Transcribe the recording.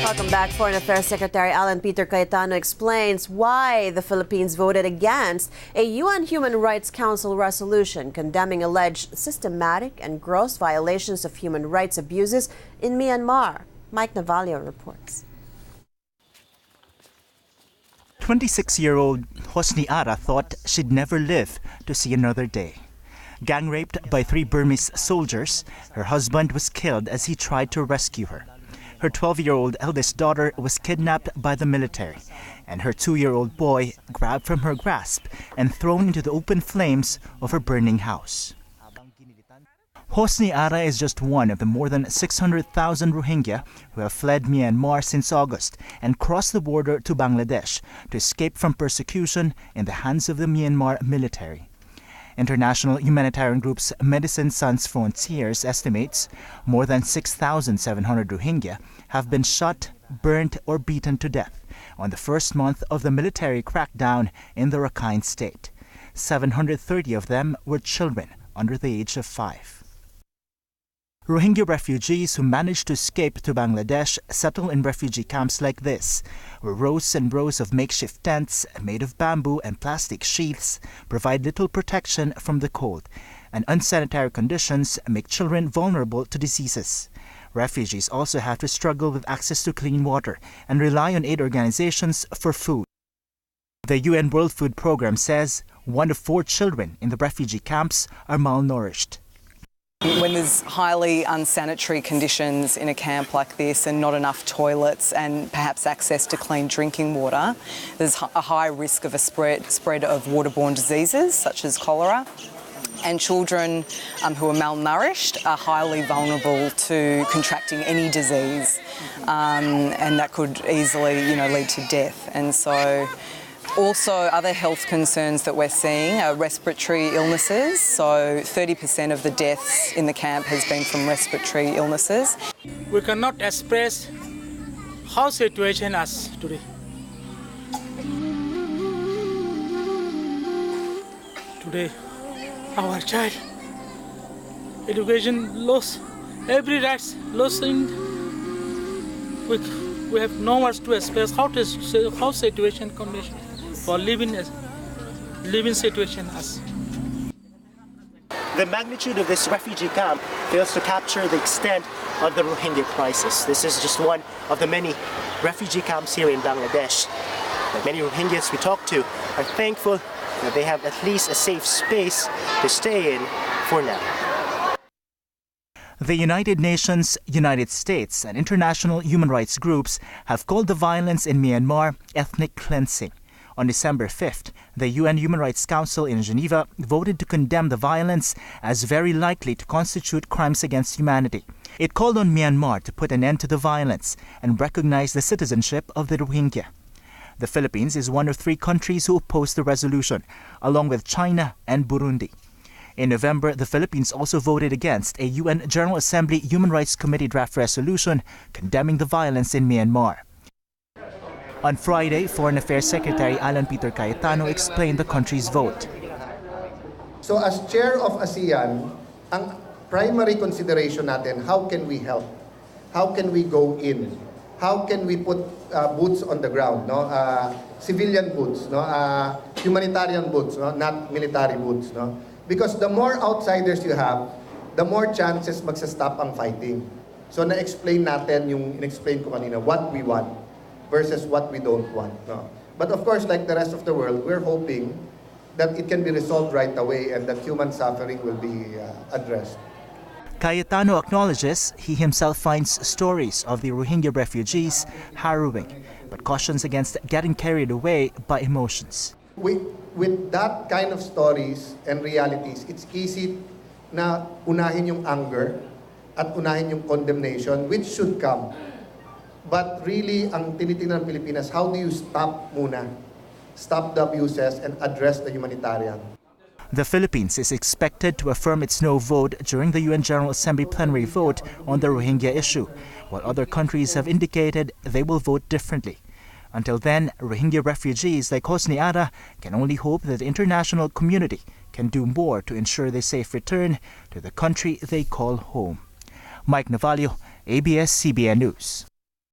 Welcome back. Foreign Affairs Secretary Alan Peter Cayetano explains why the Philippines voted against a UN Human Rights Council resolution condemning alleged systematic and gross violations of human rights abuses in Myanmar. Mike Navalio reports. 26-year-old Hosni Ara thought she'd never live to see another day. Gang raped by 3 Burmese soldiers, her husband was killed as he tried to rescue her. Her 12-year-old eldest daughter was kidnapped by the military, and her 2-year-old boy grabbed from her grasp and thrown into the open flames of her burning house. Hosni Ara is just one of the more than 600,000 Rohingya who have fled Myanmar since August and crossed the border to Bangladesh to escape from persecution in the hands of the Myanmar military. International humanitarian groups Medicine Sans Frontiers estimates more than 6,700 Rohingya have been shot, burnt, or beaten to death on the first month of the military crackdown in the Rakhine state. 730 of them were children under the age of 5. Rohingya refugees who managed to escape to Bangladesh settle in refugee camps like this, where rows and rows of makeshift tents made of bamboo and plastic sheaths provide little protection from the cold, and unsanitary conditions make children vulnerable to diseases. Refugees also have to struggle with access to clean water and rely on aid organizations for food. The UN World Food Programme says 1 of 4 children in the refugee camps are malnourished. When there's highly unsanitary conditions in a camp like this and not enough toilets and perhaps access to clean drinking water, there's a high risk of a spread of waterborne diseases such as cholera. And children who are malnourished are highly vulnerable to contracting any disease, and that could easily, lead to death. And so also, other health concerns that we're seeing are respiratory illnesses. So 30% of the deaths in the camp has been from respiratory illnesses. We cannot express how situation is today. Today, our child education lost, every rights losing. We have no words to express how situation condition. For living situation as. The magnitude of this refugee camp fails to capture the extent of the Rohingya crisis. This is just one of the many refugee camps here in Bangladesh. But many Rohingyas we talk to are thankful that they have at least a safe space to stay in for now. The United Nations, United States, and international human rights groups have called the violence in Myanmar ethnic cleansing. On December 5th, the UN Human Rights Council in Geneva voted to condemn the violence as very likely to constitute crimes against humanity. It called on Myanmar to put an end to the violence and recognize the citizenship of the Rohingya. The Philippines is one of 3 countries who opposed the resolution, along with China and Burundi. In November, the Philippines also voted against a UN General Assembly Human Rights Committee draft resolution condemning the violence in Myanmar. On Friday, Foreign Affairs Secretary Alan Peter Cayetano explained the country's vote. So as chair of ASEAN, ang primary consideration natin, how can we help? How can we go in? How can we put boots on the ground, no? Civilian boots, no? Humanitarian boots, no? Not military boots, no? Because the more outsiders you have, the more chances magsa-stop ang fighting. So na-explain natin yung in-explain ko kanina, what we want versus what we don't want. No? But of course, like the rest of the world, we're hoping that it can be resolved right away and that human suffering will be addressed. Cayetano acknowledges he himself finds stories of the Rohingya refugees harrowing, but cautions against getting carried away by emotions. With that kind of stories and realities, it's easy na unahin yung anger at unahin yung condemnation, which should come. But really, ang tinitingnan ng Pilipinas, how do you stop muna? Stop the abuses and address the humanitarian. The Philippines is expected to affirm its no vote during the UN General Assembly plenary vote on the Rohingya issue, while other countries have indicated they will vote differently. Until then, Rohingya refugees like Hosni Ara can only hope that the international community can do more to ensure their safe return to the country they call home. Mike Navalio, ABS-CBN News.